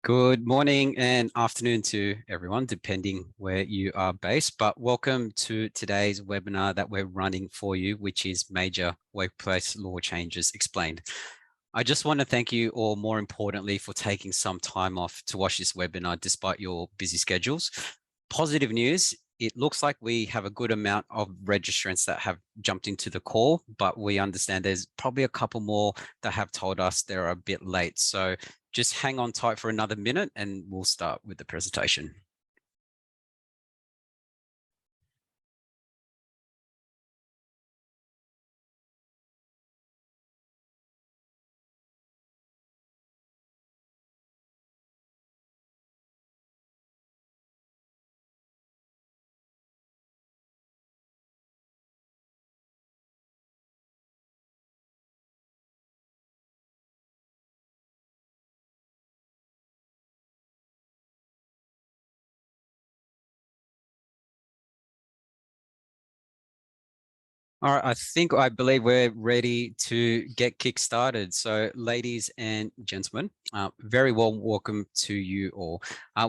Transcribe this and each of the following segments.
Good morning and afternoon to everyone, depending where you are based. But welcome to today's webinar that we're running for you, which is Major Workplace Law Changes Explained. I just want to thank you all, more importantly, for taking some time off to watch this webinar despite your busy schedules. Positive news, it looks like we have a good amount of registrants that have jumped into the call, but we understand there's probably a couple more that have told us they're a bit late. So just hang on tight for another minute and we'll start with the presentation. All right, I believe we're ready to get kick-started. So ladies and gentlemen, very warm welcome to you all.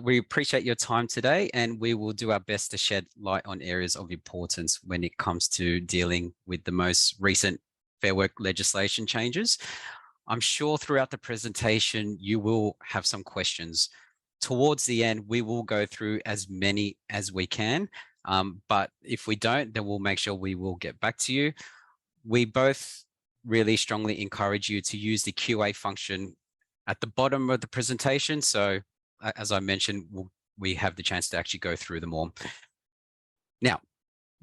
We appreciate your time today and we will do our best to shed light on areas of importance when it comes to dealing with the most recent Fair Work legislation changes. I'm sure throughout the presentation, you will have some questions. Towards the end, we will go through as many as we can. But if we don't, then we'll make sure we will get back to you. We both really strongly encourage you to use the QA function at the bottom of the presentation. So as I mentioned, we have the chance to actually go through them all. Now,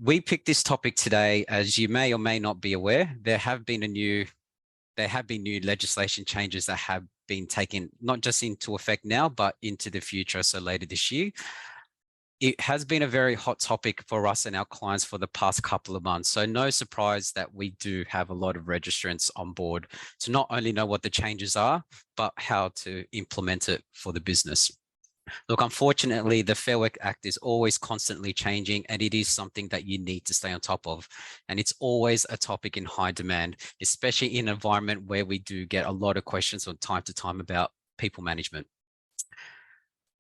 we picked this topic today, as you may or may not be aware, there have been new legislation changes that have been taken not just into effect now, but into the future, so later this year. It has been a very hot topic for us and our clients for the past couple of months. So no surprise that we do have a lot of registrants on board to not only know what the changes are, but how to implement it for the business. Look, unfortunately, the Fair Work Act is always constantly changing and it is something that you need to stay on top of. And it's always a topic in high demand, especially in an environment where we do get a lot of questions from time to time about people management.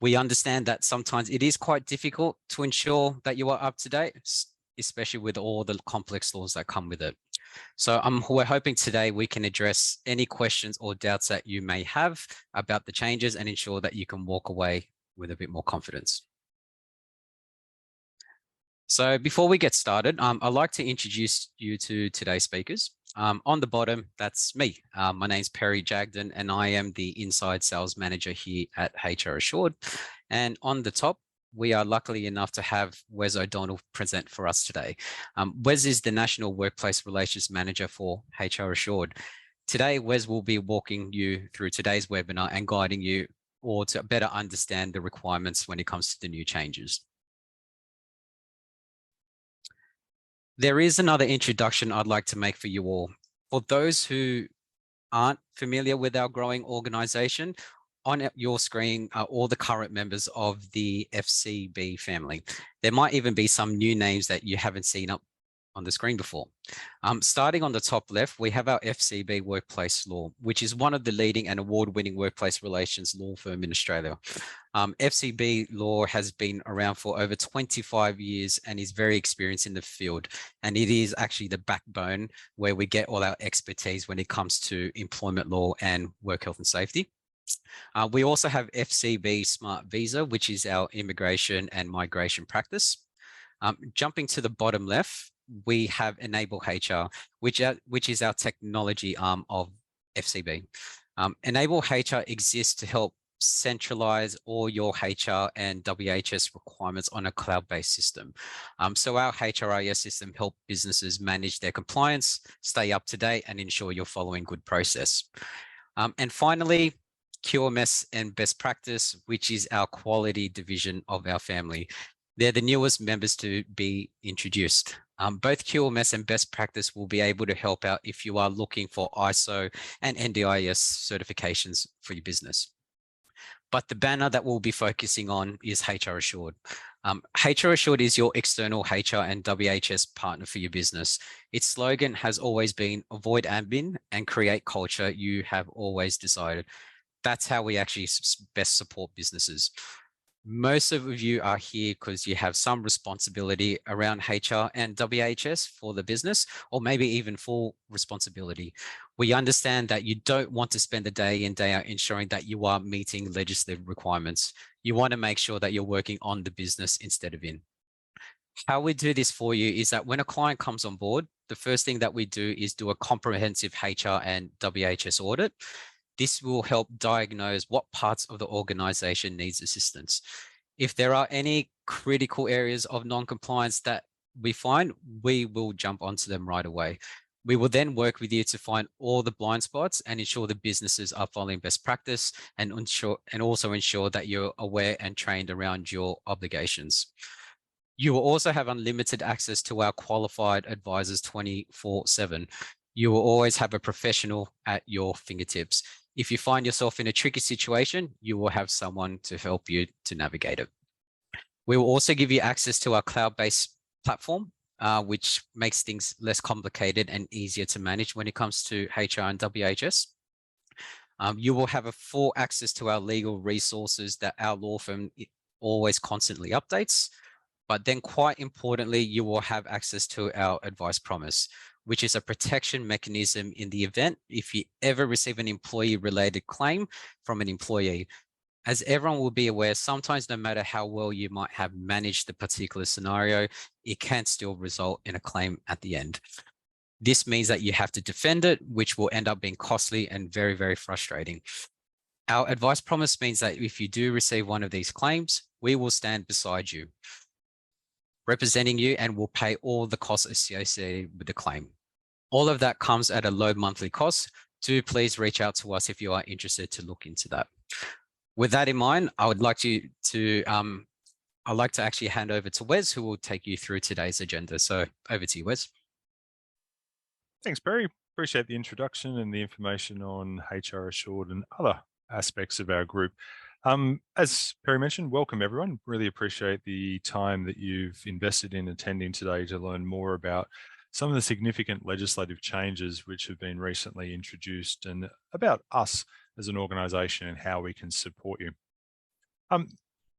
We understand that sometimes it is quite difficult to ensure that you are up to date, especially with all the complex laws that come with it. So we're hoping today we can address any questions or doubts that you may have about the changes and ensure that you can walk away with a bit more confidence. So before we get started, I'd like to introduce you to today's speakers. On the bottom, that's me. My name's Perry Jagden, and I am the Inside Sales Manager here at HR Assured. And on the top, we are lucky enough to have Wes O'Donnell present for us today. Wes is the National Workplace Relations Manager for HR Assured. Today, Wes will be walking you through today's webinar and guiding you or to better understand the requirements when it comes to the new changes. There is another introduction I'd like to make for you all. For those who aren't familiar with our growing organization, on your screen are all the current members of the FCB family. There might even be some new names that you haven't seen up on the screen before. Starting on the top left, we have our FCB Workplace Law, which is one of the leading and award-winning workplace relations law firm in Australia. FCB Law has been around for over 25 years and is very experienced in the field. And it is actually the backbone where we get all our expertise when it comes to employment law and work health and safety. We also have FCB Smart Visa, which is our immigration and migration practice. Jumping to the bottom left, we have Enable HR, which is our technology arm of FCB. Enable HR exists to help centralize all your HR and WHS requirements on a cloud-based system. So our HRIS system helps businesses manage their compliance, stay up to date, and ensure you're following good process. And finally, QMS and Best Practice, which is our quality division of our family. They're the newest members to be introduced. Both QMS and Best Practice will be able to help out if you are looking for ISO and NDIS certifications for your business. But the banner that we'll be focusing on is HR Assured. HR Assured is your external HR and WHS partner for your business. Its slogan has always been avoid admin and create culture you have always decided. That's how we actually best support businesses. Most of you are here because you have some responsibility around HR and WHS for the business, or maybe even full responsibility. We understand that you don't want to spend the day in, day out ensuring that you are meeting legislative requirements. You want to make sure that you're working on the business instead of in. How we do this for you is that when a client comes on board, the first thing that we do is do a comprehensive HR and WHS audit. This will help diagnose what parts of the organization needs assistance. If there are any critical areas of non-compliance that we find, we will jump onto them right away. We will then work with you to find all the blind spots and ensure the businesses are following best practice, and also ensure that you're aware and trained around your obligations. You will also have unlimited access to our qualified advisors 24/7. You will always have a professional at your fingertips. If you find yourself in a tricky situation, you will have someone to help you to navigate it. We will also give you access to our cloud-based platform, which makes things less complicated and easier to manage when it comes to HR and WHS. You will have a full access to our legal resources that our law firm always constantly updates. But then quite importantly, you will have access to our advice promise, which is a protection mechanism in the event if you ever receive an employee-related claim from an employee. As everyone will be aware, sometimes no matter how well you might have managed the particular scenario, it can still result in a claim at the end. This means that you have to defend it, which will end up being costly and very, very frustrating. Our advice promise means that if you do receive one of these claims, we will stand beside you, representing you, and will pay all the costs associated with the claim. All of that comes at a low monthly cost. Do please reach out to us if you are interested to look into that. With that in mind, I would like to actually hand over to Wes, who will take you through today's agenda. So over to you, Wes. Thanks, Perry. Appreciate the introduction and the information on HR Assured and other aspects of our group. As Perry mentioned, welcome everyone. Really appreciate the time that you've invested in attending today to learn more about some of the significant legislative changes which have been recently introduced and about us as an organisation and how we can support you.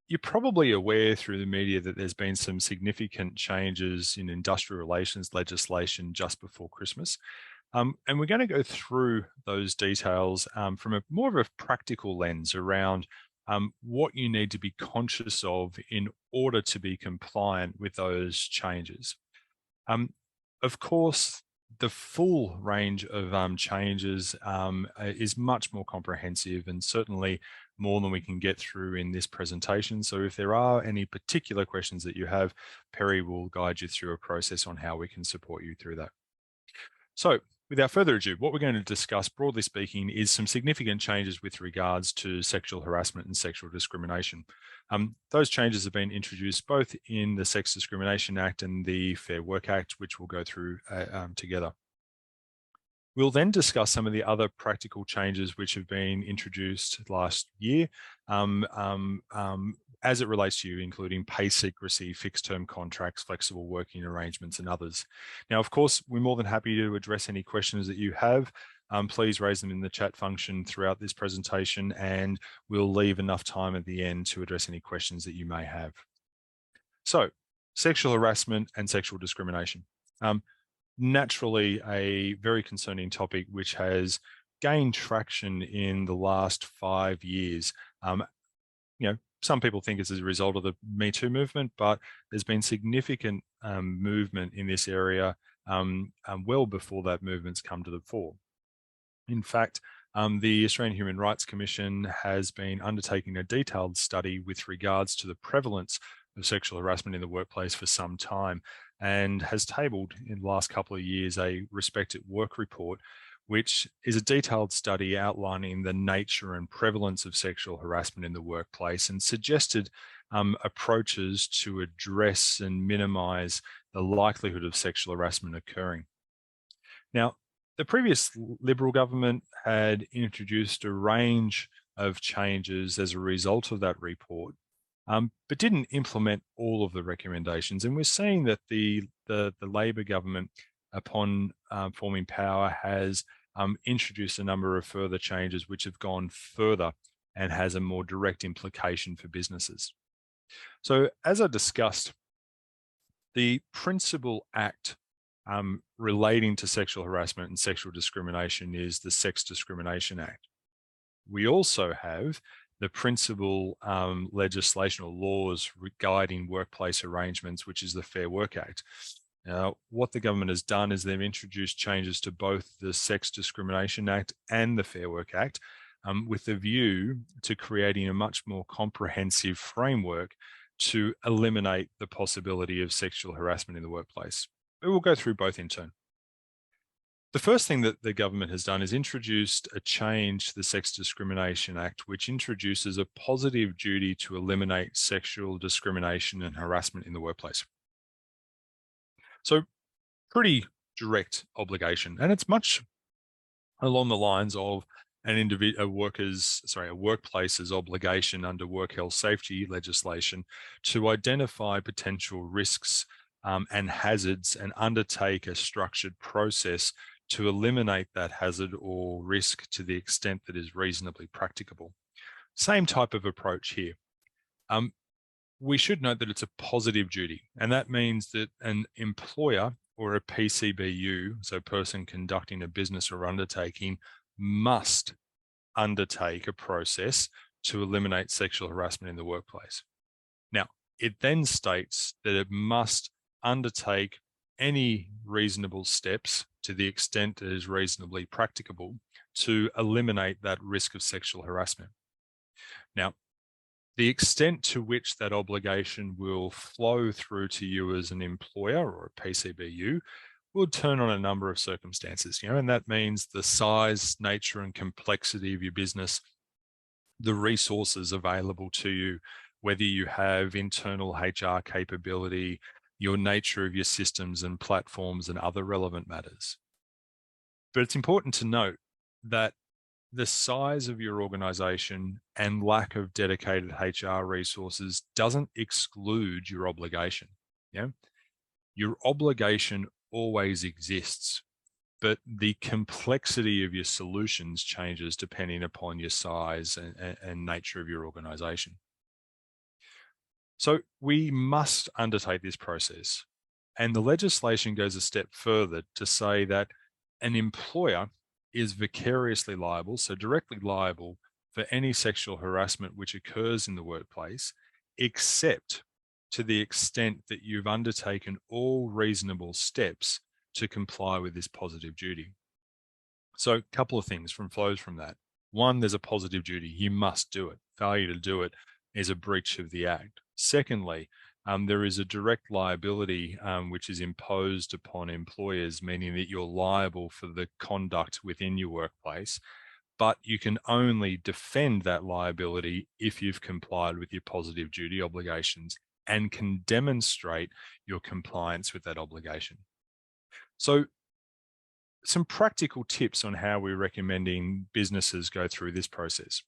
You're probably aware through the media that there's been some significant changes in industrial relations legislation just before Christmas. And we're going to go through those details from a more of a practical lens around what you need to be conscious of in order to be compliant with those changes. Of course, the full range of changes is much more comprehensive and certainly more than we can get through in this presentation. So if there are any particular questions that you have, Perry will guide you through a process on how we can support you through that. So without further ado, what we're going to discuss, broadly speaking, is some significant changes with regards to sexual harassment and sexual discrimination. Those changes have been introduced both in the Sex Discrimination Act and the Fair Work Act, which we'll go through together. We'll then discuss some of the other practical changes which have been introduced last year as it relates to you, including pay secrecy, fixed-term contracts, flexible working arrangements, and others. Now, of course, we're more than happy to address any questions that you have. Please raise them in the chat function throughout this presentation, and we'll leave enough time at the end to address any questions that you may have. So, sexual harassment and sexual discrimination. Naturally, a very concerning topic which has gained traction in the last 5 years. Some people think it's as a result of the Me Too movement, but there's been significant movement in this area well before that movement's come to the fore. In fact, the Australian Human Rights Commission has been undertaking a detailed study with regards to the prevalence of sexual harassment in the workplace for some time, and has tabled in the last couple of years a Respect at Work report, which is a detailed study outlining the nature and prevalence of sexual harassment in the workplace and suggested approaches to address and minimise the likelihood of sexual harassment occurring. Now, the previous Liberal government had introduced a range of changes as a result of that report, but didn't implement all of the recommendations. And we're seeing that the Labor government, upon forming power, has introduced a number of further changes which have gone further and has a more direct implication for businesses. So as I discussed, the principal act relating to sexual harassment and sexual discrimination is the Sex Discrimination Act. We also have the principal legislation or laws guiding workplace arrangements, which is the Fair Work Act. Now, what the government has done is they've introduced changes to both the Sex Discrimination Act and the Fair Work Act with a view to creating a much more comprehensive framework to eliminate the possibility of sexual harassment in the workplace. We will go through both in turn. The first thing that the government has done is introduced a change to the Sex Discrimination Act, which introduces a positive duty to eliminate sexual discrimination and harassment in the workplace. So pretty direct obligation, and it's much along the lines of a workplace's obligation under work health safety legislation to identify potential risks and hazards and undertake a structured process to eliminate that hazard or risk to the extent that is reasonably practicable. Same type of approach here. We should note that it's a positive duty, and that means that an employer or a PCBU, so person conducting a business or undertaking, must undertake a process to eliminate sexual harassment in the workplace. Now, it then states that it must undertake any reasonable steps to the extent that is reasonably practicable to eliminate that risk of sexual harassment. Now, the extent to which that obligation will flow through to you as an employer or a PCBU will turn on a number of circumstances, and that means the size, nature, and complexity of your business, the resources available to you, whether you have internal HR capability, your nature of your systems and platforms, and other relevant matters. But it's important to note that the size of your organization and lack of dedicated HR resources doesn't exclude your obligation. Your obligation always exists, but the complexity of your solutions changes depending upon your size and nature of your organization. So we must undertake this process. And the legislation goes a step further to say that an employer is vicariously liable, so directly liable for any sexual harassment which occurs in the workplace, except to the extent that you've undertaken all reasonable steps to comply with this positive duty. So a couple of things flows from that. One, there's a positive duty. You must do it. Failure to do it is a breach of the Act. Secondly, there is a direct liability which is imposed upon employers, meaning that you're liable for the conduct within your workplace, but you can only defend that liability if you've complied with your positive duty obligations and can demonstrate your compliance with that obligation. So some practical tips on how we're recommending businesses go through this process.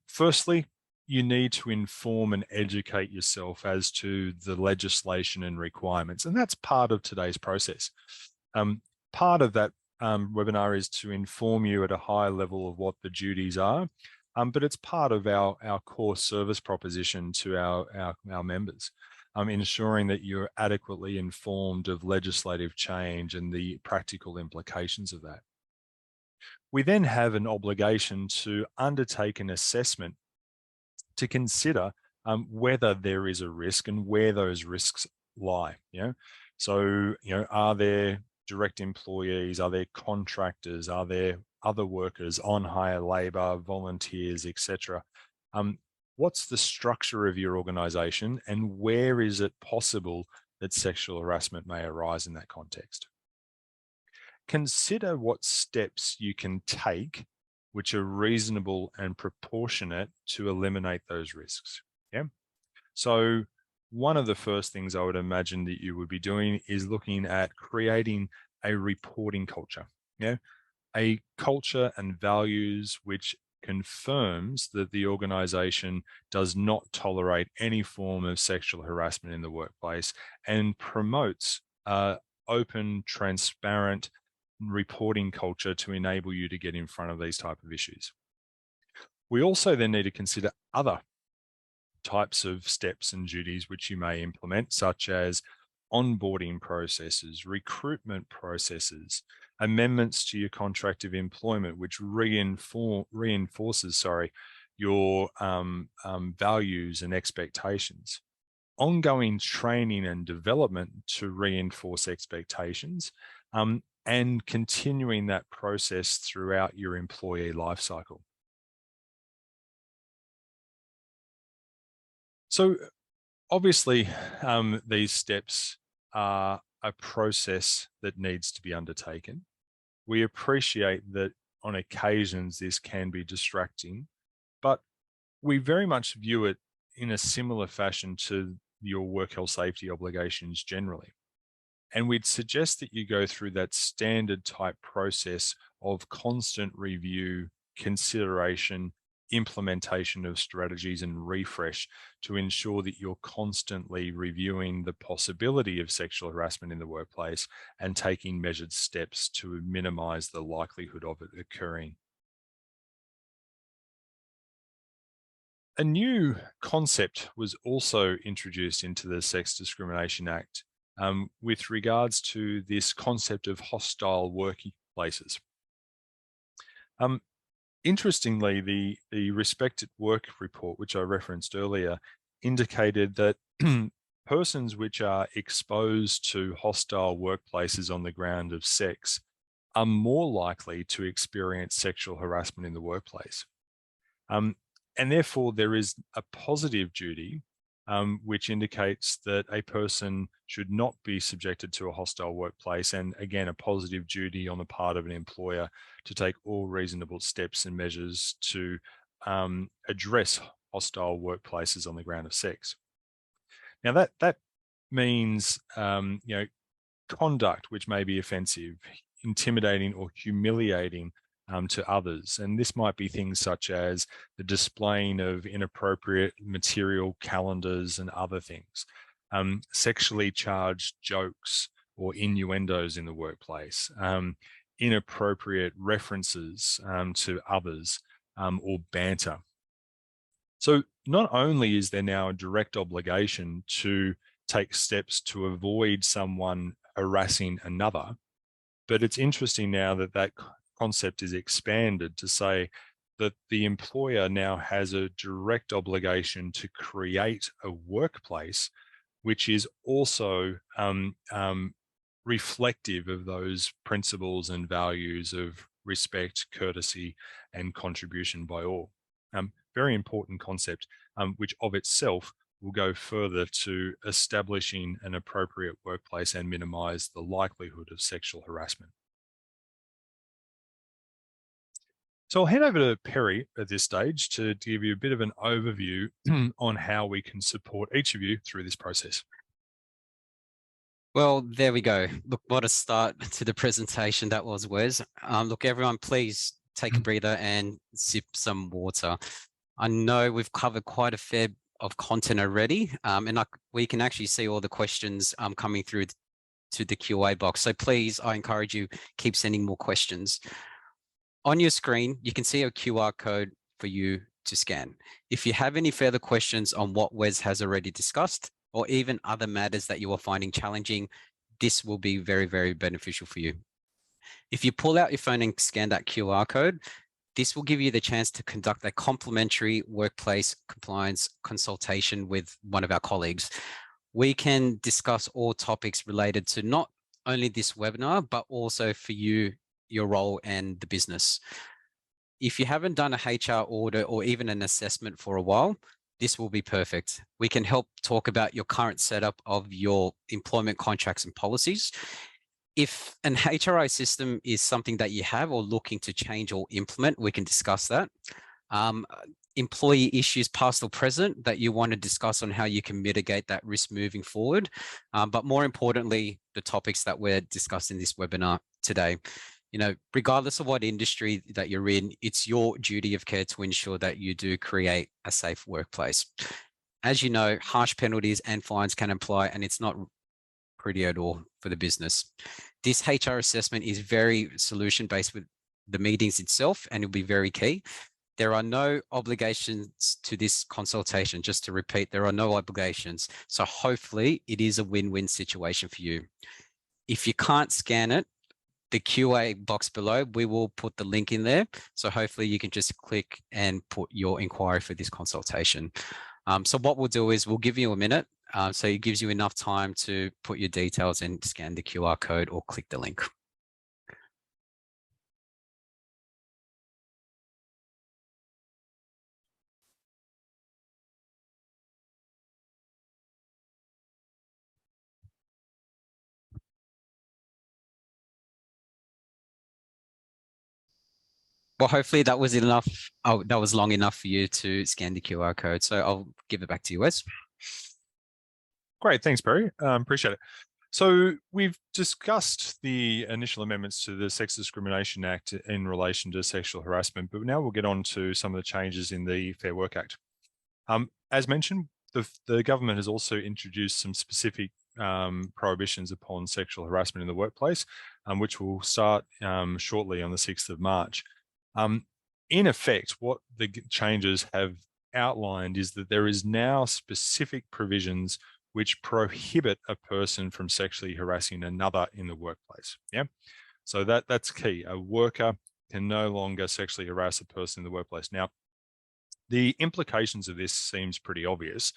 Firstly, you need to inform and educate yourself as to the legislation and requirements, and that's part of today's process. Part of that webinar is to inform you at a high level of what the duties are, but it's part of our core service proposition to our members, ensuring that you're adequately informed of legislative change and the practical implications of that. We then have an obligation to undertake an assessment to consider whether there is a risk and where those risks lie. So are there direct employees? Are there contractors? Are there other workers, on hire labor, volunteers, etc.? What's the structure of your organization, and where is it possible that sexual harassment may arise in that context? Consider what steps you can take which are reasonable and proportionate to eliminate those risks. So one of the first things I would imagine that you would be doing is looking at creating a reporting culture. A culture and values which confirms that the organization does not tolerate any form of sexual harassment in the workplace and promotes open, transparent, reporting culture to enable you to get in front of these type of issues. We also then need to consider other types of steps and duties which you may implement, such as onboarding processes, recruitment processes, amendments to your contract of employment, which reinforces your values and expectations. Ongoing training and development to reinforce expectations, and continuing that process throughout your employee lifecycle. So obviously, these steps are a process that needs to be undertaken. We appreciate that on occasions this can be distracting, but we very much view it in a similar fashion to your work health safety obligations generally. And we'd suggest that you go through that standard type process of constant review, consideration, implementation of strategies and refresh to ensure that you're constantly reviewing the possibility of sexual harassment in the workplace and taking measured steps to minimize the likelihood of it occurring. A new concept was also introduced into the Sex Discrimination Act with regards to this concept of hostile workplaces. Interestingly, the Respect at Work report, which I referenced earlier, indicated that persons which are exposed to hostile workplaces on the ground of sex are more likely to experience sexual harassment in the workplace. And therefore, there is a positive duty which indicates that a person should not be subjected to a hostile workplace, and again, a positive duty on the part of an employer to take all reasonable steps and measures to address hostile workplaces on the ground of sex. Now, that means conduct which may be offensive, intimidating, or humiliating to others. And this might be things such as the displaying of inappropriate material, calendars, and other things, sexually charged jokes or innuendos in the workplace, inappropriate references to others, or banter. So not only is there now a direct obligation to take steps to avoid someone harassing another, but it's interesting now that that concept is expanded to say that the employer now has a direct obligation to create a workplace which is also reflective of those principles and values of respect, courtesy, and contribution by all. Very important concept, which of itself will go further to establishing an appropriate workplace and minimize the likelihood of sexual harassment. So I'll hand over to Perry at this stage to give you a bit of an overview on how we can support each of you through this process. Well, there we go. Look, what a start to the presentation that was, Wes. Look, everyone, please take a breather and sip some water. I know we've covered quite a fair of content already, and we can actually see all the questions coming through to the QA box. So please, I encourage you, keep sending more questions. On your screen, you can see a QR code for you to scan. If you have any further questions on what Wes has already discussed, or even other matters that you are finding challenging, this will be very, very beneficial for you. If you pull out your phone and scan that QR code, this will give you the chance to conduct a complimentary workplace compliance consultation with one of our colleagues. We can discuss all topics related to not only this webinar, but also for you, your role and the business. If you haven't done a HR audit or even an assessment for a while, this will be perfect. We can help talk about your current setup of your employment contracts and policies. If an HRI system is something that you have or looking to change or implement, we can discuss that. Employee issues past or present that you want to discuss on how you can mitigate that risk moving forward. But more importantly, the topics that we're discussing in this webinar today. You know, regardless of what industry that you're in, it's your duty of care to ensure that you do create a safe workplace. As you know, harsh penalties and fines can apply, and it's not pretty at all. for the business. This HR assessment is very solution-based with the meetings itself, and it'll be very key. There are no obligations to this consultation. Just to repeat, there are no obligations. So hopefully it is a win-win situation for you. If you can't scan it, the QA box below, we will put the link in there. So hopefully you can just click and put your inquiry for this consultation. So what we'll do is we'll give you a minute. So it gives you enough time to put your details and scan the QR code or click the link. Well, hopefully that was enough. Oh, that was long enough for you to scan the QR code. So I'll give it back to you, Wes. Great, thanks, Barry. Appreciate it. So we've discussed the initial amendments to the Sex Discrimination Act in relation to sexual harassment, but now we'll get on to some of the changes in the Fair Work Act. As mentioned, the government has also introduced some specific prohibitions upon sexual harassment in the workplace, which will start shortly on the 6th of March. In effect, what the changes have outlined is that there is now specific provisions which prohibit a person from sexually harassing another in the workplace. Yeah, so that's key. A worker can no longer sexually harass a person in the workplace. Now, the implications of this seems pretty obvious,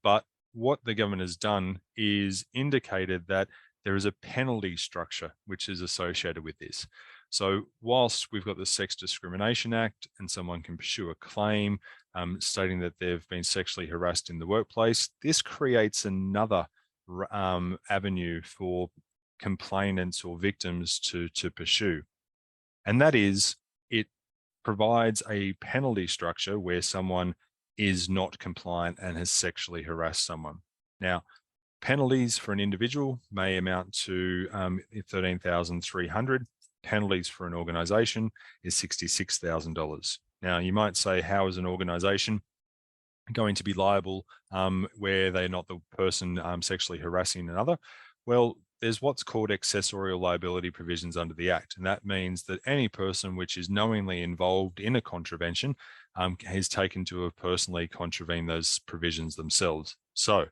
but what the government has done is indicated that there is a penalty structure which is associated with this. So whilst we've got the Sex Discrimination Act and someone can pursue a claim stating that they've been sexually harassed in the workplace, this creates another avenue for complainants or victims to pursue. And that is, it provides a penalty structure where someone is not compliant and has sexually harassed someone. Now, penalties for an individual may amount to $13,300. Penalties for an organisation is $66,000. Now, you might say, how is an organisation going to be liable where they're not the person sexually harassing another? Well, there's what's called accessorial liability provisions under the Act, and that means that any person which is knowingly involved in a contravention is taken to have personally contravened those provisions themselves. So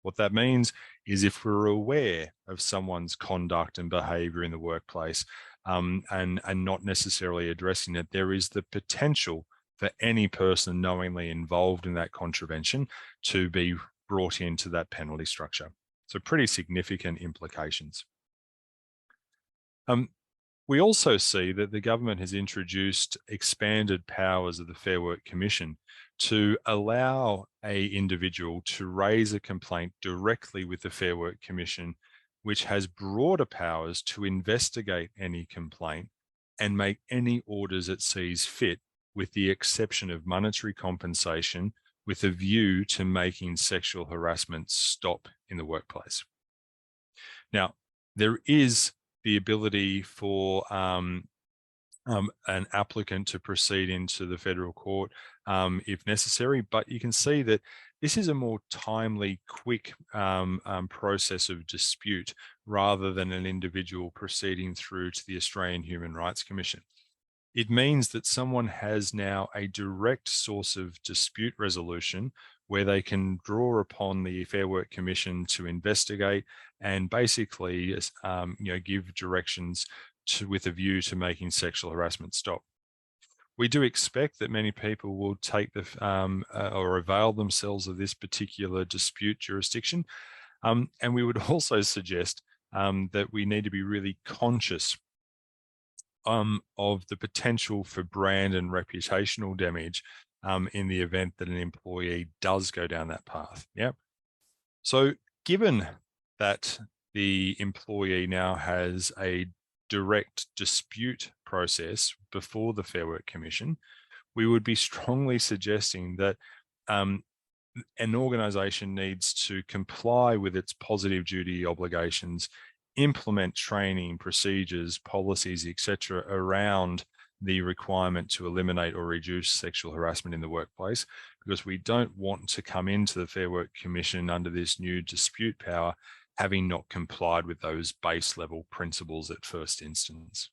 what that means is if we're aware of someone's conduct and behaviour in the workplace and not necessarily addressing it, there is the potential for any person knowingly involved in that contravention to be brought into that penalty structure. So pretty significant implications. We also see that the government has introduced expanded powers of the Fair Work Commission to allow an individual to raise a complaint directly with the Fair Work Commission, which has broader powers to investigate any complaint and make any orders it sees fit, with the exception of monetary compensation, with a view to making sexual harassment stop in the workplace. Now, there is the ability for an applicant to proceed into the federal court if necessary, but you can see that this is a more timely, quick process of dispute rather than an individual proceeding through to the Australian Human Rights Commission. It means that someone has now a direct source of dispute resolution where they can draw upon the Fair Work Commission to investigate and basically give directions with a view to making sexual harassment stop. We do expect that many people will take or avail themselves of this particular dispute jurisdiction. And we would also suggest that we need to be really conscious of the potential for brand and reputational damage in the event that an employee does go down that path. Yeah. So given that the employee now has a direct dispute process before the Fair Work Commission, we would be strongly suggesting that an organisation needs to comply with its positive duty obligations, implement training, procedures, policies, etc., around the requirement to eliminate or reduce sexual harassment in the workplace, because we don't want to come into the Fair Work Commission under this new dispute power having not complied with those base level principles at first instance.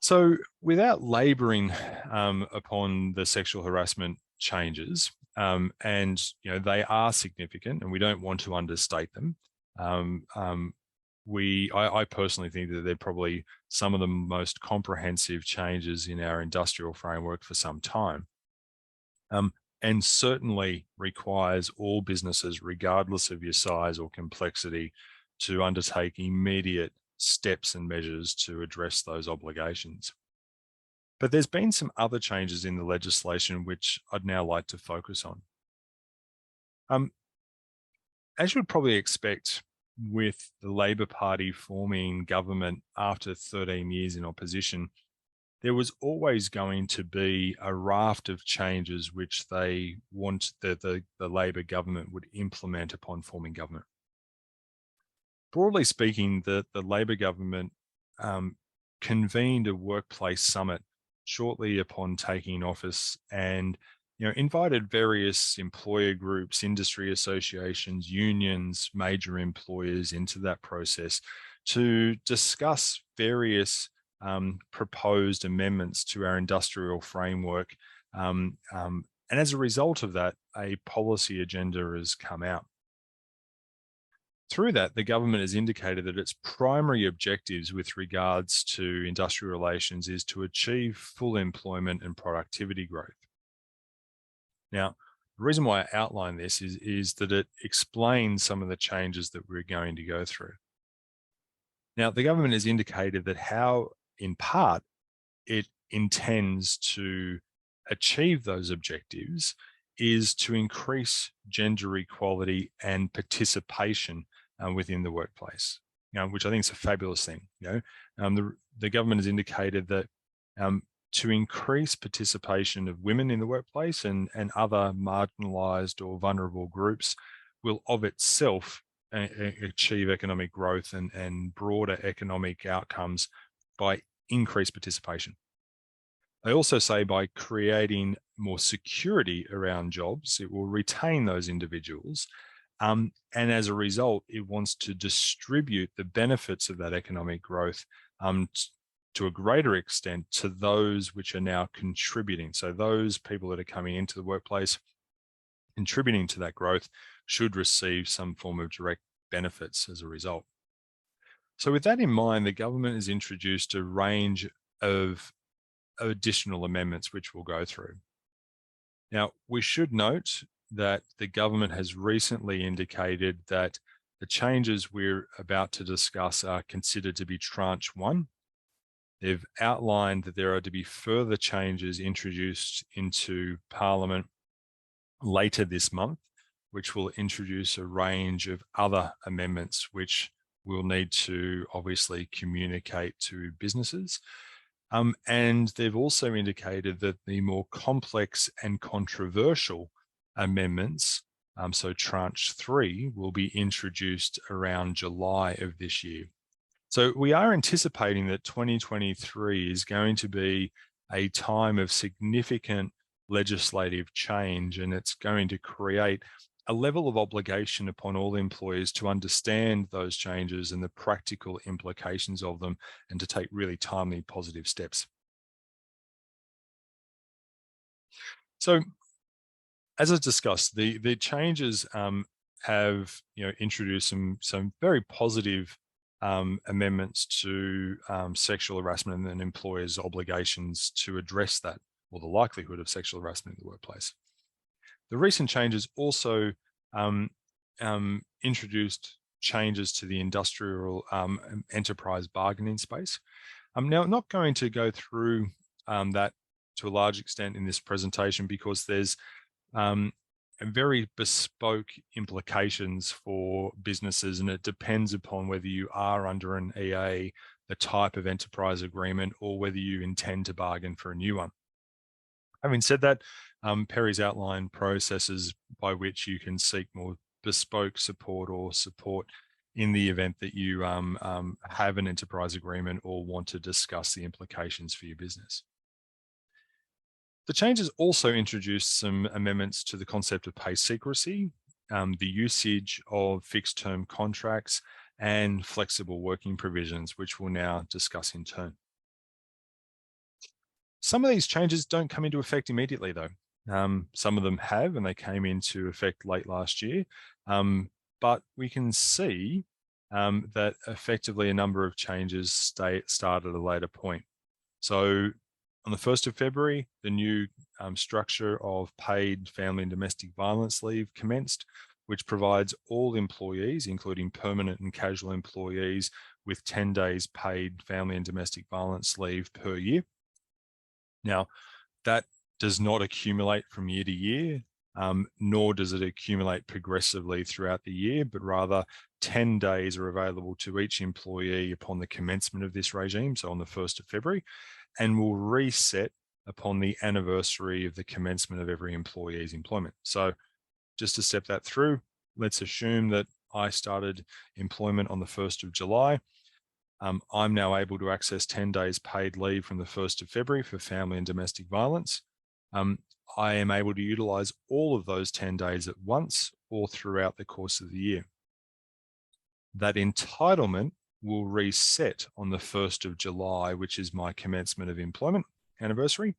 So without labouring upon the sexual harassment changes, and they are significant, and we don't want to understate them. I personally think that they're probably some of the most comprehensive changes in our industrial framework for some time, and certainly requires all businesses, regardless of your size or complexity, to undertake immediate steps and measures to address those obligations. But there's been some other changes in the legislation which I'd now like to focus on. As you would probably expect, with the Labor Party forming government after 13 years in opposition, there was always going to be a raft of changes which they want the Labor government would implement upon forming government. Broadly speaking, the Labor government convened a workplace summit shortly upon taking office, and invited various employer groups, industry associations, unions, major employers into that process to discuss various proposed amendments to our industrial framework. And as a result of that, a policy agenda has come out. Through that, the government has indicated that its primary objectives with regards to industrial relations is to achieve full employment and productivity growth. Now, the reason why I outline this is that it explains some of the changes that we're going to go through. Now, the government has indicated that how, in part, it intends to achieve those objectives is to increase gender equality and participation within the workplace, which I think is a fabulous thing. The government has indicated that to increase participation of women in the workplace and other marginalised or vulnerable groups will of itself achieve economic growth and broader economic outcomes by increased participation. They also say by creating more security around jobs, it will retain those individuals. And as a result, it wants to distribute the benefits of that economic growth to a greater extent to those which are now contributing. So those people that are coming into the workplace, contributing to that growth, should receive some form of direct benefits as a result. So with that in mind, the government has introduced a range of additional amendments which we'll go through. Now, we should note that the government has recently indicated that the changes we're about to discuss are considered to be tranche one. They've outlined that there are to be further changes introduced into Parliament later this month, which will introduce a range of other amendments which we'll need to obviously communicate to businesses. And they've also indicated that the more complex and controversial amendments, so tranche 3, will be introduced around July of this year. So we are anticipating that 2023 is going to be a time of significant legislative change, and it's going to create a level of obligation upon all employers to understand those changes and the practical implications of them, and to take really timely, positive steps. So, as I discussed, the changes have introduced some very positive amendments to sexual harassment and employers' obligations to address that, or the likelihood of sexual harassment in the workplace. The recent changes also introduced changes to the industrial enterprise bargaining space. Now, I'm not going to go through that to a large extent in this presentation, because there's very bespoke implications for businesses, and it depends upon whether you are under an EA, the type of enterprise agreement, or whether you intend to bargain for a new one. Having said that, Perry's outlined processes by which you can seek more bespoke support or support in the event that you have an enterprise agreement or want to discuss the implications for your business. The changes also introduced some amendments to the concept of pay secrecy, the usage of fixed term contracts and flexible working provisions, which we'll now discuss in turn. Some of these changes don't come into effect immediately though. Some of them have, and they came into effect late last year. But we can see that effectively a number of changes start at a later point. So on the 1st of February, the new structure of paid family and domestic violence leave commenced, which provides all employees, including permanent and casual employees, with 10 days paid family and domestic violence leave per year. Now, that does not accumulate from year to year, nor does it accumulate progressively throughout the year, but rather 10 days are available to each employee upon the commencement of this regime, so on the 1st of February, and will reset upon the anniversary of the commencement of every employee's employment. So just to step that through, let's assume that I started employment on the 1st of July. I'm now able to access 10 days paid leave from the 1st of February for family and domestic violence. I am able to utilize all of those 10 days at once or throughout the course of the year. That entitlement will reset on the 1st of July, which is my commencement of employment anniversary.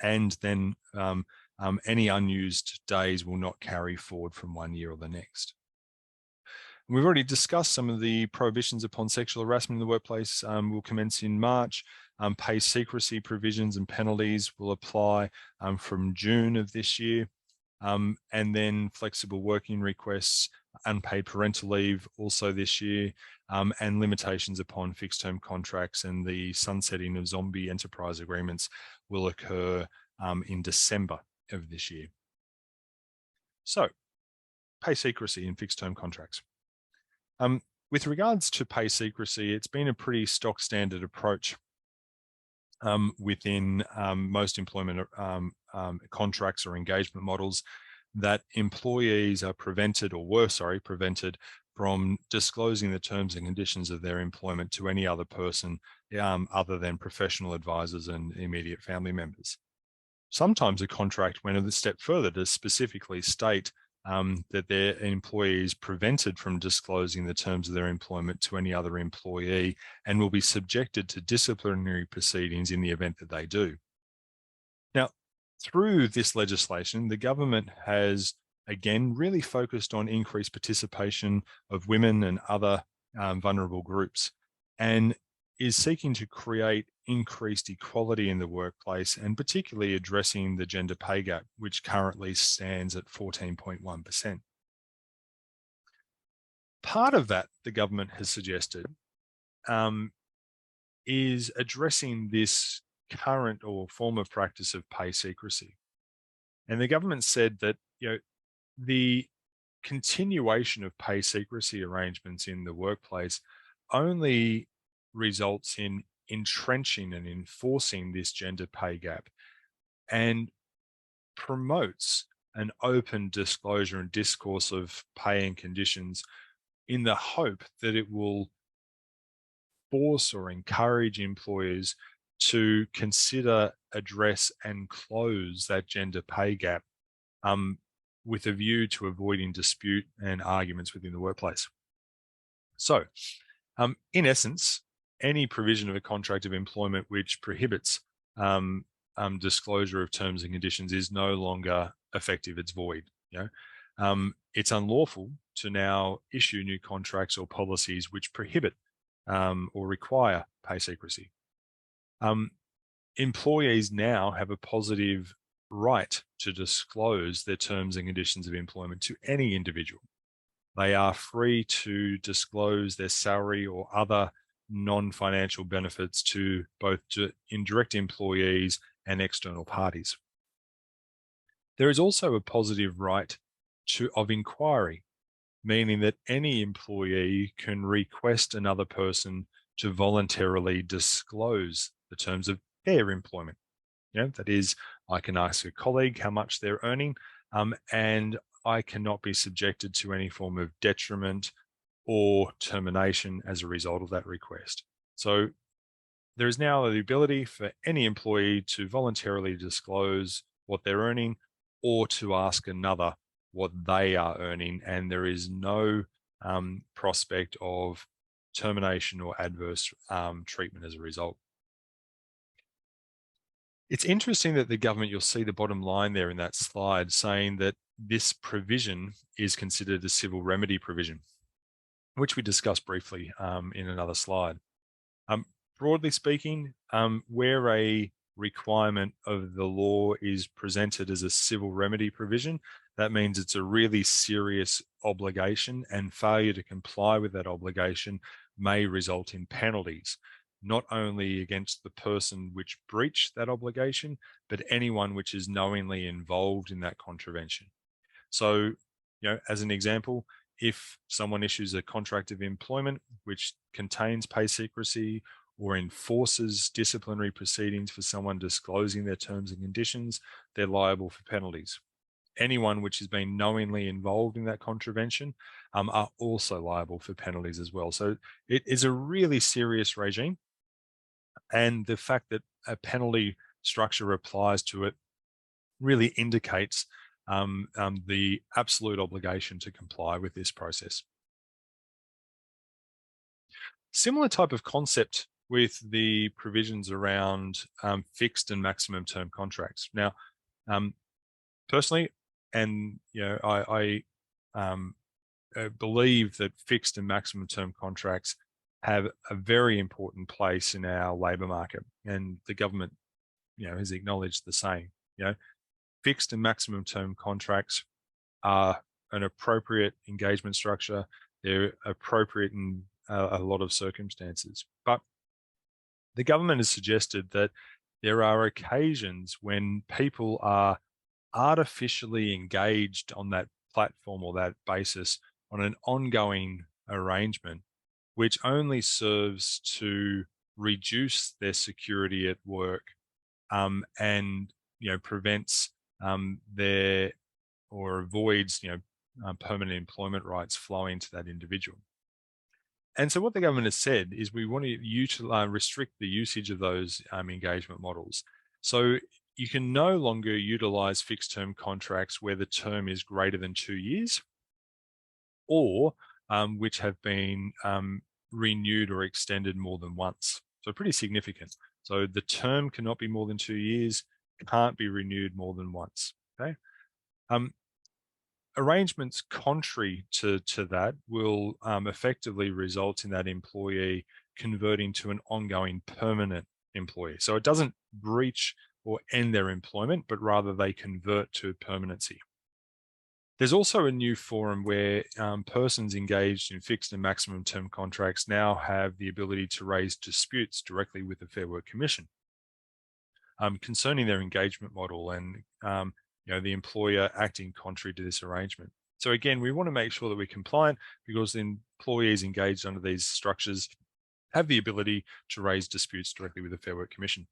And then any unused days will not carry forward from one year or the next. We've already discussed some of the prohibitions upon sexual harassment in the workplace will commence in March. Pay secrecy provisions and penalties will apply from June of this year. And then flexible working requests, unpaid parental leave also this year, and limitations upon fixed term contracts and the sunsetting of zombie enterprise agreements will occur in December of this year. So, pay secrecy in fixed term contracts. With regards to pay secrecy, it's been a pretty stock standard approach within most employment contracts or engagement models that employees are prevented from disclosing the terms and conditions of their employment to any other person other than professional advisors and immediate family members. Sometimes a contract went a step further to specifically state that their employees prevented from disclosing the terms of their employment to any other employee and will be subjected to disciplinary proceedings in the event that they do. Now, through this legislation, the government has again really focused on increased participation of women and other vulnerable groups, and is seeking to create increased equality in the workplace, and particularly addressing the gender pay gap, which currently stands at 14.1%. Part of that, the government has suggested, is addressing this current or former practice of pay secrecy. And the government said that, the continuation of pay secrecy arrangements in the workplace only results in entrenching and enforcing this gender pay gap and promotes an open disclosure and discourse of pay and conditions in the hope that it will force or encourage employers to consider, address, and close that gender pay gap with a view to avoiding dispute and arguments within the workplace. So, in essence, any provision of a contract of employment which prohibits disclosure of terms and conditions is no longer effective. It's void. It's unlawful to now issue new contracts or policies which prohibit or require pay secrecy. Employees now have a positive right to disclose their terms and conditions of employment to any individual. They are free to disclose their salary or other non-financial benefits to both indirect employees and external parties. There is also a positive right of inquiry, meaning that any employee can request another person to voluntarily disclose the terms of their employment. That is, I can ask a colleague how much they're earning, and I cannot be subjected to any form of detriment or termination as a result of that request. So there is now the ability for any employee to voluntarily disclose what they're earning or to ask another what they are earning, and there is no prospect of termination or adverse treatment as a result. It's interesting that the government, you'll see the bottom line there in that slide, saying that this provision is considered a civil remedy provision, which we discussed briefly in another slide. Broadly speaking, where a requirement of the law is presented as a civil remedy provision, that means it's a really serious obligation, and failure to comply with that obligation may result in penalties, not only against the person which breached that obligation, but anyone which is knowingly involved in that contravention. So, as an example, if someone issues a contract of employment which contains pay secrecy or enforces disciplinary proceedings for someone disclosing their terms and conditions, they're liable for penalties. Anyone which has been knowingly involved in that contravention are also liable for penalties as well. So it is a really serious regime. And the fact that a penalty structure applies to it really indicates the absolute obligation to comply with this process. Similar type of concept with the provisions around fixed and maximum term contracts. Now, personally, and I believe that fixed and maximum term contracts have a very important place in our labour market, and the government, has acknowledged the same. Fixed and maximum term contracts are an appropriate engagement structure. They're appropriate in a lot of circumstances. But the government has suggested that there are occasions when people are artificially engaged on that platform or that basis on an ongoing arrangement, which only serves to reduce their security at work and prevents their or avoids permanent employment rights flowing to that individual. And so what the government has said is we want to restrict the usage of those engagement models. So you can no longer utilize fixed term contracts where the term is greater than 2 years, or which have been renewed or extended more than once. So pretty significant. So the term cannot be more than 2 years, can't be renewed more than once. Okay. Arrangements contrary to that will effectively result in that employee converting to an ongoing permanent employee. So it doesn't breach or end their employment, but rather they convert to permanency. There's also a new forum where persons engaged in fixed and maximum term contracts now have the ability to raise disputes directly with the Fair Work Commission concerning their engagement model and the employer acting contrary to this arrangement. So again, we want to make sure that we're compliant, because the employees engaged under these structures have the ability to raise disputes directly with the Fair Work Commission.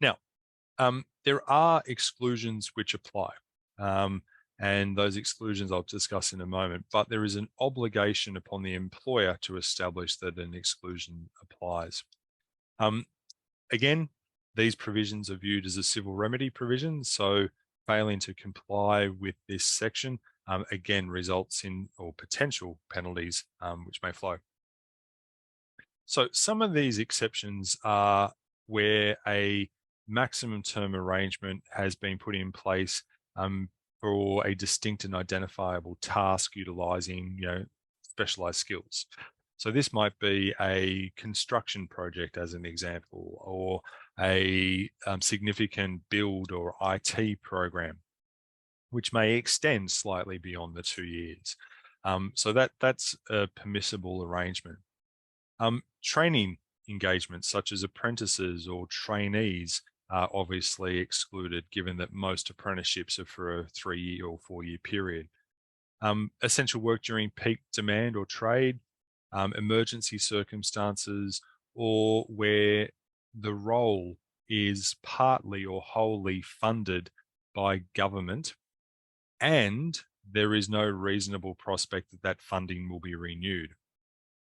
Now, there are exclusions which apply, and those exclusions I'll discuss in a moment, but there is an obligation upon the employer to establish that an exclusion applies. Again, these provisions are viewed as a civil remedy provision, so failing to comply with this section again results in or potential penalties which may flow. So some of these exceptions are where a maximum term arrangement has been put in place for a distinct and identifiable task utilizing specialized skills. So this might be a construction project as an example, or a significant build or IT program, which may extend slightly beyond the 2 years. So that's a permissible arrangement. Training engagements such as apprentices or trainees are obviously excluded, given that most apprenticeships are for a 3-year or 4-year period. Essential work during peak demand or trade, emergency circumstances, or where the role is partly or wholly funded by government and there is no reasonable prospect that that funding will be renewed.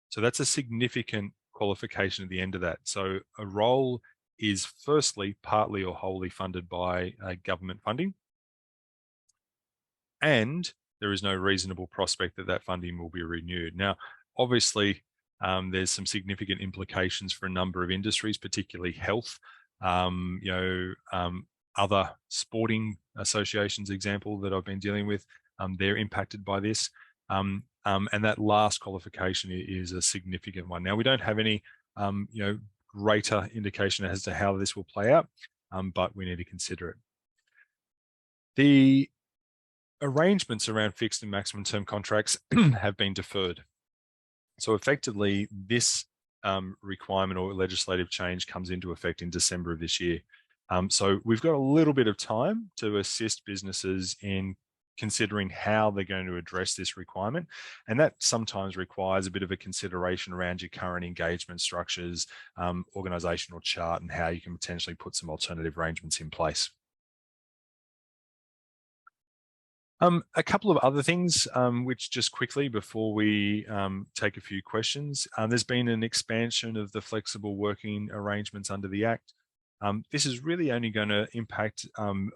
So that's a significant qualification at the end of that. So a role is firstly partly or wholly funded by government funding. and there is no reasonable prospect that that funding will be renewed. Now, obviously, there's some significant implications for a number of industries, particularly health. Other sporting associations, example that I've been dealing with, they're impacted by this. And that last qualification is a significant one. Now, we don't have any, greater indication as to how this will play out, but we need to consider it. The arrangements around fixed and maximum term contracts have been deferred. So effectively, this requirement or legislative change comes into effect in December of this year. So we've got a little bit of time to assist businesses in considering how they're going to address this requirement. And that sometimes requires a bit of a consideration around your current engagement structures, organizational chart, and how you can potentially put some alternative arrangements in place. A couple of other things, which just quickly before we take a few questions, there's been an expansion of the flexible working arrangements under the Act. This is really only going to impact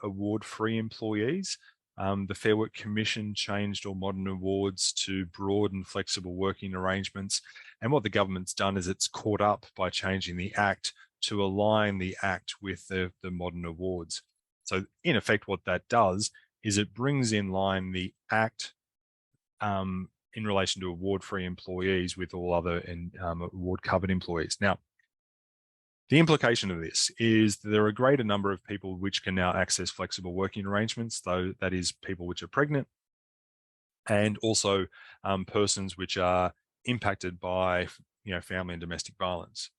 award-free employees. The Fair Work Commission changed all modern awards to broaden flexible working arrangements. And what the government's done is it's caught up by changing the Act to align the Act with the modern awards. So in effect, what that does is it brings in line the Act in relation to award-free employees with all other award-covered employees. Now, the implication of this is that there are a greater number of people which can now access flexible working arrangements, though that is people which are pregnant, and also persons which are impacted by family and domestic violence.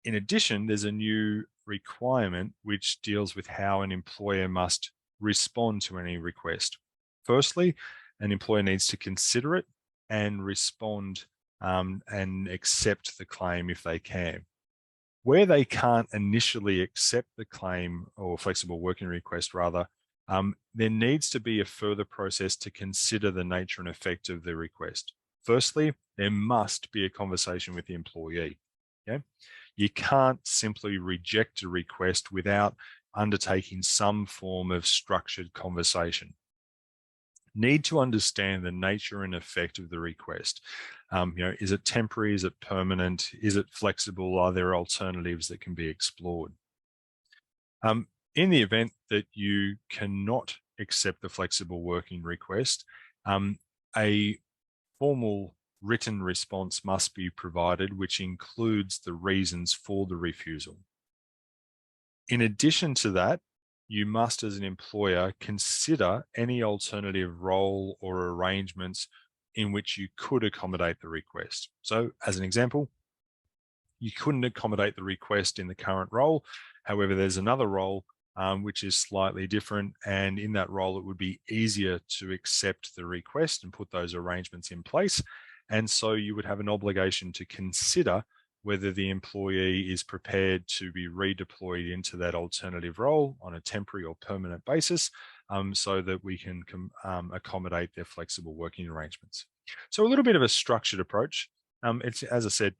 In addition, there's a new requirement which deals with how an employer must respond to any request. Firstly, an employer needs to consider it and respond and accept the claim if they can. Where they can't initially accept the claim or flexible working request, rather, there needs to be a further process to consider the nature and effect of the request. Firstly, there must be a conversation with the employee. Okay? You can't simply reject a request without undertaking some form of structured conversation. Need to understand the nature and effect of the request. Is it temporary? Is it permanent? Is it flexible? Are there alternatives that can be explored? In the event that you cannot accept the flexible working request, a formal written response must be provided, which includes the reasons for the refusal. In addition to that, you must, as an employer, consider any alternative role or arrangements in which you could accommodate the request. So, as an example, you couldn't accommodate the request in the current role. However, there's another role which is slightly different, and in that role, it would be easier to accept the request and put those arrangements in place. And so you would have an obligation to consider whether the employee is prepared to be redeployed into that alternative role on a temporary or permanent basis, so that we can accommodate their flexible working arrangements. So a little bit of a structured approach. It's, as I said,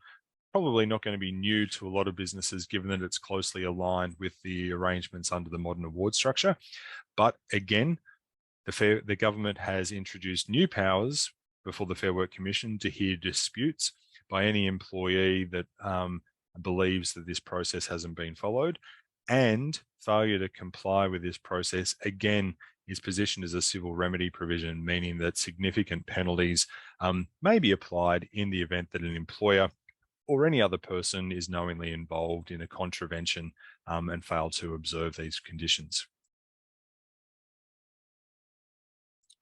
probably not going to be new to a lot of businesses, given that it's closely aligned with the arrangements under the modern award structure. But again, the government has introduced new powers before the Fair Work Commission to hear disputes by any employee that believes that this process hasn't been followed, and failure to comply with this process, again, is positioned as a civil remedy provision, meaning that significant penalties may be applied in the event that an employer or any other person is knowingly involved in a contravention and failed to observe these conditions.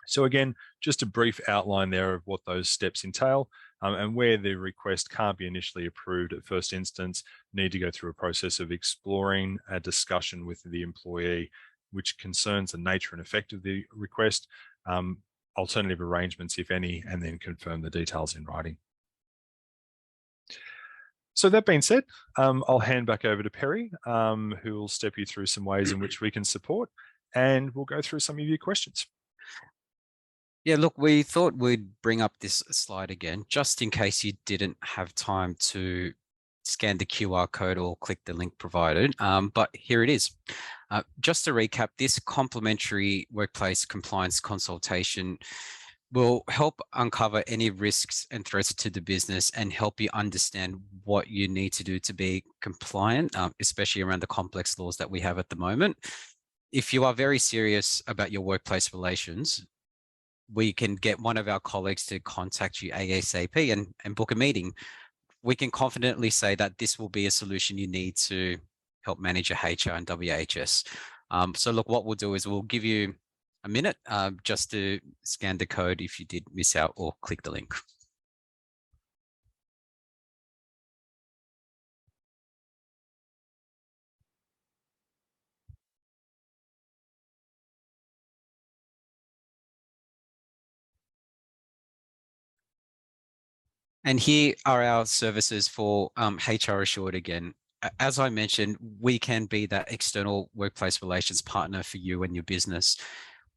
So again, just a brief outline there of what those steps entail, and where the request can't be initially approved at first instance, need to go through a process of exploring a discussion with the employee, which concerns the nature and effect of the request, alternative arrangements, if any, and then confirm the details in writing. So that being said, I'll hand back over to Perry, who will step you through some ways in which we can support, and we'll go through some of your questions. Yeah, look, we thought we'd bring up this slide again, just in case you didn't have time to scan the QR code or click the link provided. But here it is. Just to recap, this complimentary workplace compliance consultation will help uncover any risks and threats to the business and help you understand what you need to do to be compliant, especially around the complex laws that we have at the moment. If you are very serious about your workplace relations, we can get one of our colleagues to contact you ASAP and book a meeting. We can confidently say that this will be a solution you need to help manage your HR and WHS. So look, what we'll do is we'll give you a minute just to scan the code if you did miss out or click the link. And here are our services for HR Assured again. As I mentioned, we can be that external workplace relations partner for you and your business.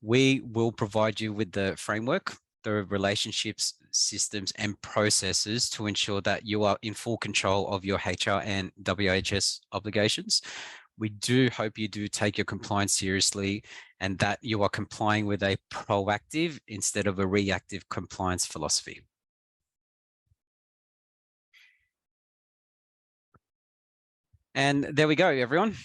We will provide you with the framework, the relationships, systems, and processes to ensure that you are in full control of your HR and WHS obligations. We do hope you do take your compliance seriously and that you are complying with a proactive instead of a reactive compliance philosophy. And there we go, everyone.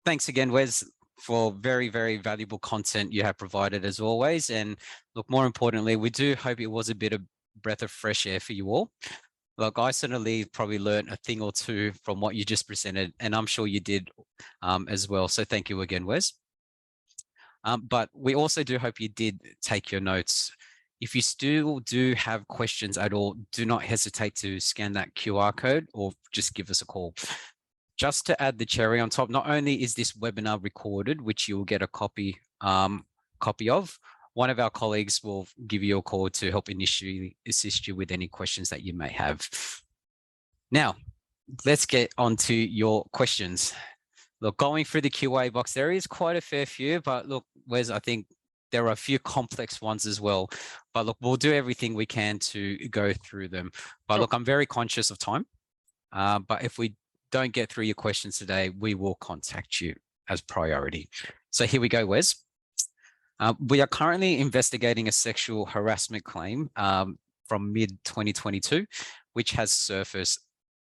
Thanks again, Wes, for very, very valuable content you have provided as always. And look, more importantly, we do hope it was a bit of breath of fresh air for you all. Look, I certainly probably learned a thing or two from what you just presented, and I'm sure you did as well. So thank you again, Wes. But we also do hope you did take your notes. If you still do have questions at all, do not hesitate to scan that QR code or just give us a call. Just to add the cherry on top, not only is this webinar recorded, which you'll get a copy of, one of our colleagues will give you a call to help initially assist you with any questions that you may have. Now, let's get on to your questions. Look, going through the QA box, there is quite a fair few, but look, Wes, I think there are a few complex ones as well. But look, we'll do everything we can to go through them. But look, I'm very conscious of time. But if we don't get through your questions today, we will contact you as priority. So here we go, Wes. We are currently investigating a sexual harassment claim from mid-2022, which has surfaced.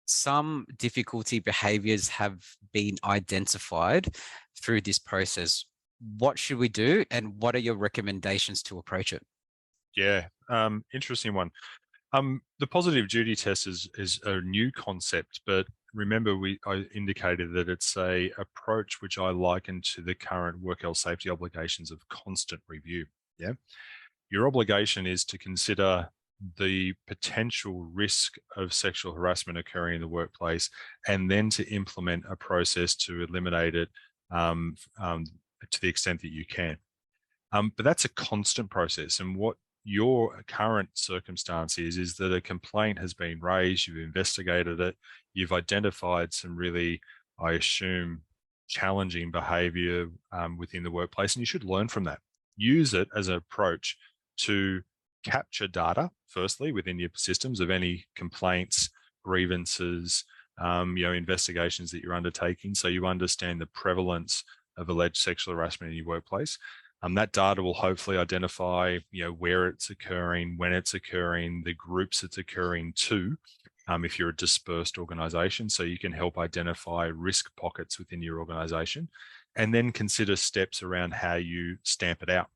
Some difficulty behaviors have been identified through this process. What should we do and what are your recommendations to approach it? Yeah, interesting one. The positive duty test is a new concept, but remember I indicated that it's a approach which I liken to the current work health safety obligations of constant review. Yeah, your obligation is to consider the potential risk of sexual harassment occurring in the workplace, and then to implement a process to eliminate it to the extent that you can. But that's a constant process, and what your current circumstance is that a complaint has been raised, you've investigated it, you've identified some really, I assume, challenging behavior within the workplace, and you should learn from that. Use it as an approach to capture data, firstly, within your systems of any complaints, grievances, investigations that you're undertaking, so you understand the prevalence of alleged sexual harassment in your workplace. That data will hopefully identify, where it's occurring, when it's occurring, the groups it's occurring to, if you're a dispersed organization, so you can help identify risk pockets within your organization, and then consider steps around how you stamp it out.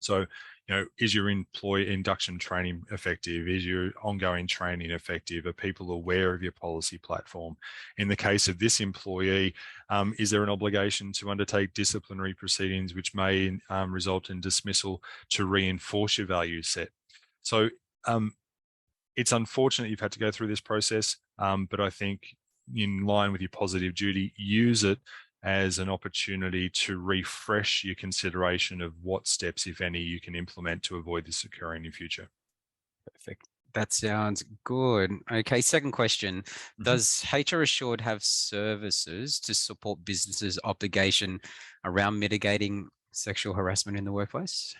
So, is your employee induction training effective? Is your ongoing training effective? Are people aware of your policy platform? In the case of this employee, is there an obligation to undertake disciplinary proceedings which may result in dismissal to reinforce your value set? So it's unfortunate you've had to go through this process, but I think in line with your positive duty, use it as an opportunity to refresh your consideration of what steps, if any, you can implement to avoid this occurring in future. Perfect. That sounds good. Okay, second question. Does HR Assured have services to support businesses' obligation around mitigating sexual harassment in the workplace?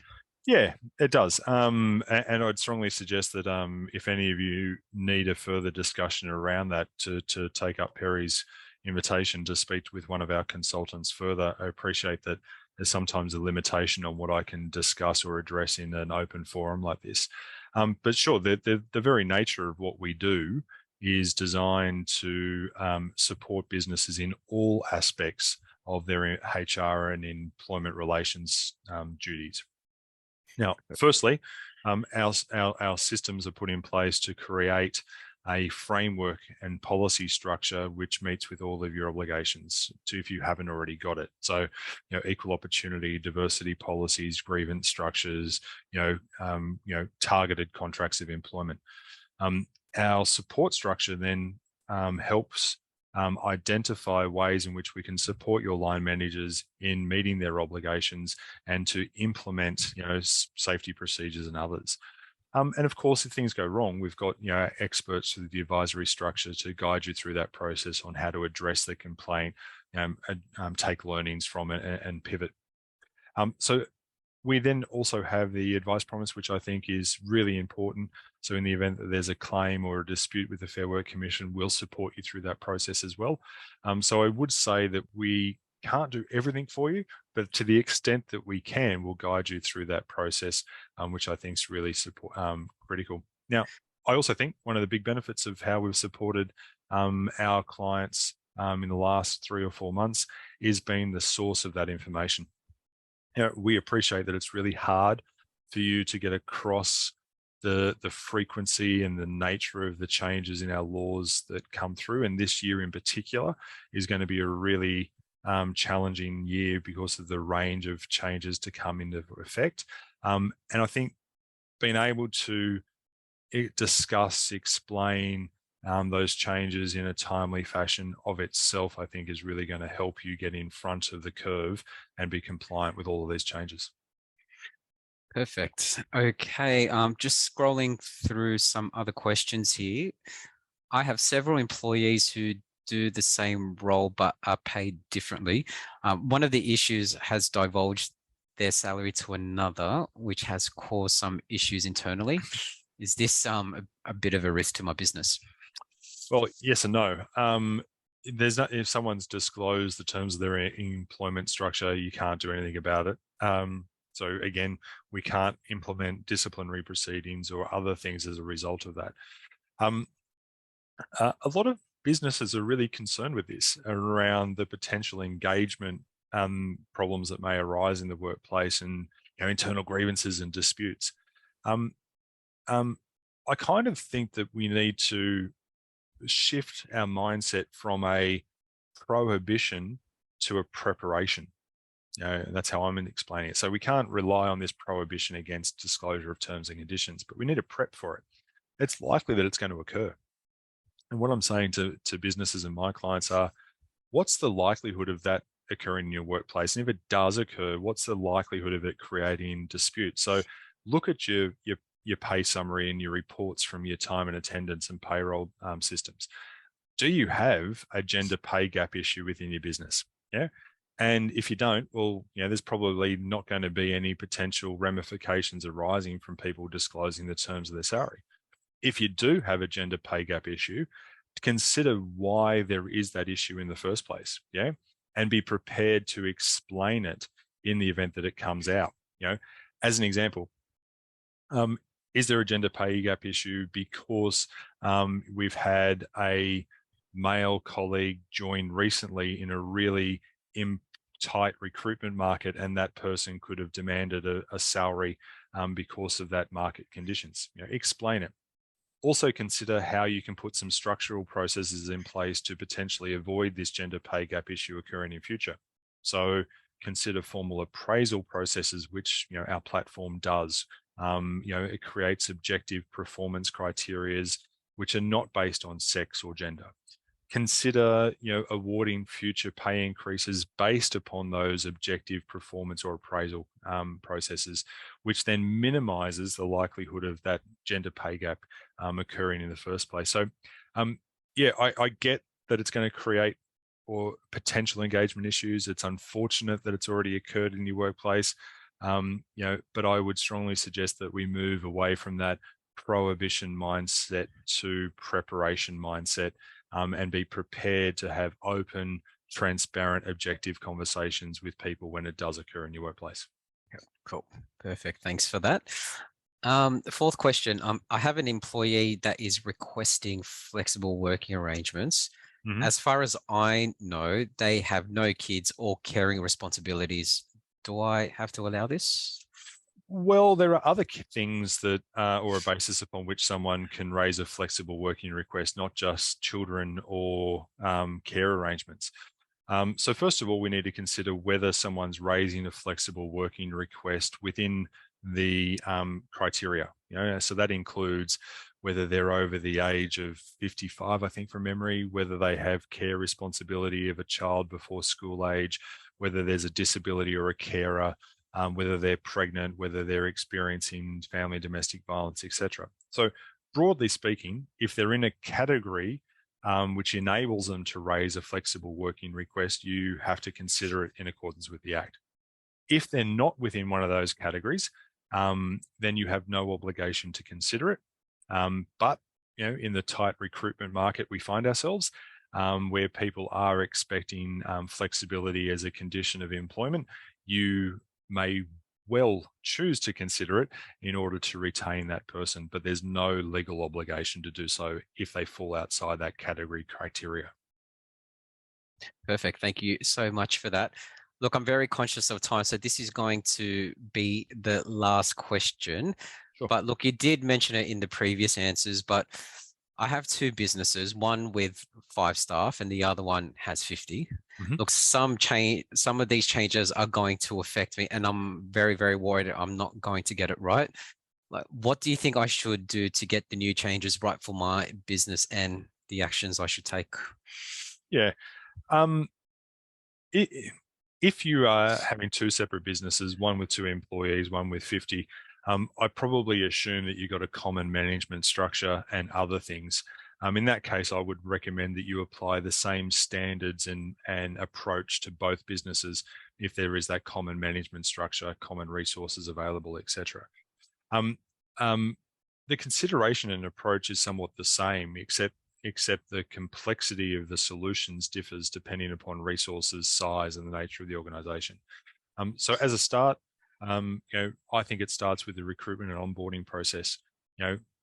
Yeah, it does. And I'd strongly suggest that if any of you need a further discussion around that, to take up Perry's invitation to speak with one of our consultants further. I appreciate that there's sometimes a limitation on what I can discuss or address in an open forum like this. But sure, the very nature of what we do is designed to support businesses in all aspects of their HR and employment relations duties. Now, firstly, our systems are put in place to create a framework and policy structure which meets with all of your obligations, to if you haven't already got it. So, equal opportunity, diversity policies, grievance structures, targeted contracts of employment. Our support structure then helps identify ways in which we can support your line managers in meeting their obligations and to implement, safety procedures and others. And of course, if things go wrong, we've got experts through the advisory structure to guide you through that process on how to address the complaint, take learnings from it, and pivot. So we then also have the advice promise, which I think is really important. So in the event that there's a claim or a dispute with the Fair Work Commission, we'll support you through that process as well. So I would say that we can't do everything for you, but to the extent that we can, we'll guide you through that process, which I think is really critical. Now, I also think one of the big benefits of how we've supported our clients in the last 3 or 4 months is being the source of that information. We appreciate that it's really hard for you to get across the frequency and the nature of the changes in our laws that come through. And this year in particular is going to be a really challenging year because of the range of changes to come into effect. And I think being able to discuss, explain those changes in a timely fashion of itself, I think is really going to help you get in front of the curve and be compliant with all of these changes. Perfect. Okay, just scrolling through some other questions here. I have several employees who do the same role but are paid differently. One of the issues has divulged their salary to another, which has caused some issues internally. Is this a bit of a risk to my business? Well, yes and no. There's not, if someone's disclosed the terms of their employment structure, you can't do anything about it. So again, we can't implement disciplinary proceedings or other things as a result of that. A lot of businesses are really concerned with this around the potential engagement problems that may arise in the workplace and internal grievances and disputes. I kind of think that we need to shift our mindset from a prohibition to a preparation. That's how I'm explaining it. So we can't rely on this prohibition against disclosure of terms and conditions, but we need to prep for it. It's likely that it's going to occur. And what I'm saying to businesses and my clients are, what's the likelihood of that occurring in your workplace? And if it does occur, what's the likelihood of it creating dispute? So look at your pay summary and your reports from your time and attendance and payroll systems. Do you have a gender pay gap issue within your business? Yeah. And if you don't, well, there's probably not going to be any potential ramifications arising from people disclosing the terms of their salary. If you do have a gender pay gap issue, consider why there is that issue in the first place. Yeah. And be prepared to explain it in the event that it comes out. As an example, is there a gender pay gap issue because we've had a male colleague join recently in a really tight recruitment market, and that person could have demanded a salary because of that market conditions? Explain it. Also consider how you can put some structural processes in place to potentially avoid this gender pay gap issue occurring in future. So consider formal appraisal processes, which our platform does. It creates objective performance criterias which are not based on sex or gender. Consider, awarding future pay increases based upon those objective performance or appraisal processes, which then minimizes the likelihood of that gender pay gap occurring in the first place. So, I get that it's going to create or potential engagement issues. It's unfortunate that it's already occurred in your workplace. But I would strongly suggest that we move away from that prohibition mindset to preparation mindset, and be prepared to have open, transparent, objective conversations with people when it does occur in your workplace. Cool. Perfect. Thanks for that. The fourth question, I have an employee that is requesting flexible working arrangements. Mhm. As far as I know, they have no kids or caring responsibilities. Do I have to allow this? Well, there are other things that, or a basis upon which someone can raise a flexible working request, not just children or care arrangements. So first of all, we need to consider whether someone's raising a flexible working request within the criteria. So that includes whether they're over the age of 55, I think from memory, whether they have care responsibility of a child before school age, whether there's a disability or a carer, whether they're pregnant, whether they're experiencing family and domestic violence, etc. So broadly speaking, if they're in a category which enables them to raise a flexible working request, you have to consider it in accordance with the Act. If they're not within one of those categories, then you have no obligation to consider it. But in the tight recruitment market we find ourselves, where people are expecting flexibility as a condition of employment, you may well choose to consider it in order to retain that person, but there's no legal obligation to do so if they fall outside that category criteria. Perfect. Thank you so much for that. Look, I'm very conscious of time, so this is going to be the last question. Sure. But look, you did mention it in the previous answers, but I have two businesses, one with 5 staff and the other one has 50. Mhm. Look, some of these changes are going to affect me, and I'm very, very worried I'm not going to get it right. Like, what do you think I should do to get the new changes right for my business and the actions I should take? Yeah. Um, if you are having two separate businesses, one with 2 employees, one with 50, I probably assume that you've got a common management structure and other things. In that case, I would recommend that you apply the same standards and approach to both businesses if there is that common management structure, common resources available, etc. Um, um, the consideration and approach is somewhat the same, except the complexity of the solutions differs depending upon resources, size, and the nature of the organization. So as a start, I think it starts with the recruitment and onboarding process.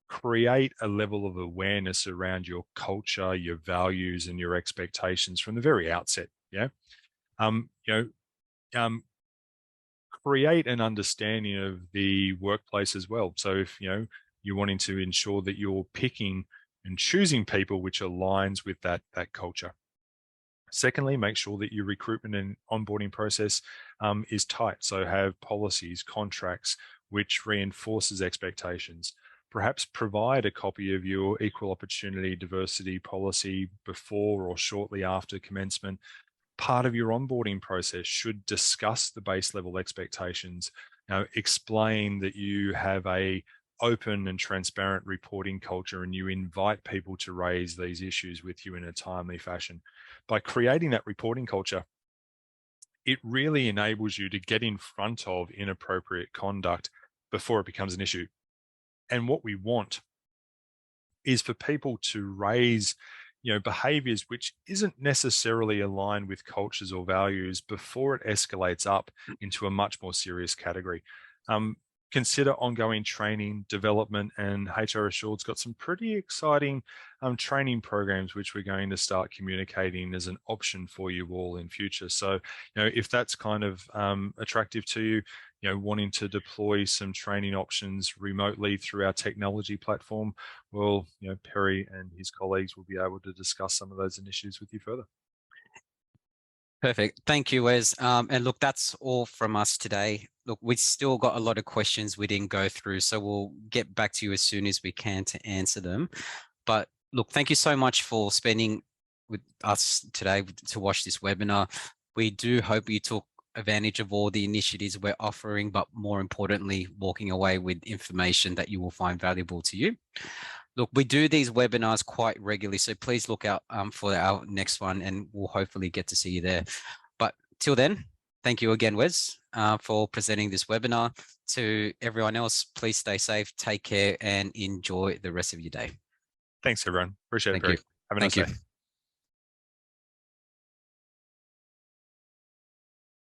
Create a level of awareness around your culture, your values, and your expectations from the very outset. Um, you know, um, Create an understanding of the workplace as well. So if you're wanting to ensure that you're picking and choosing people which aligns with that culture. Secondly, make sure that your recruitment and onboarding process is tight. So have policies, contracts, which reinforces expectations. Perhaps provide a copy of your equal opportunity diversity policy before or shortly after commencement. Part of your onboarding process should discuss the base level expectations. Explain that you have a open and transparent reporting culture and you invite people to raise these issues with you in a timely fashion. By creating that reporting culture, it really enables you to get in front of inappropriate conduct before it becomes an issue. And what we want is for people to raise behaviors which isn't necessarily aligned with cultures or values before it escalates up into a much more serious category. Consider ongoing training, development, and HR Assured's got some pretty exciting training programs which we're going to start communicating as an option for you all in future. So, if that's kind of attractive to you, wanting to deploy some training options remotely through our technology platform, well, Perry and his colleagues will be able to discuss some of those initiatives with you further. Perfect. Thank you, Wes. And look, that's all from us today. Look, we've still got a lot of questions we didn't go through, so we'll get back to you as soon as we can to answer them. But look, thank you so much for spending with us today to watch this webinar. We do hope you took advantage of all the initiatives we're offering, but more importantly, walking away with information that you will find valuable to you. Look, we do these webinars quite regularly, so please look out for our next one and we'll hopefully get to see you there. But till then, thank you again, Wes, for presenting this webinar. To everyone else, please stay safe, take care, and enjoy the rest of your day. Thanks, everyone. Appreciate it, Thank Perry. you. Have a Thank nice you. day.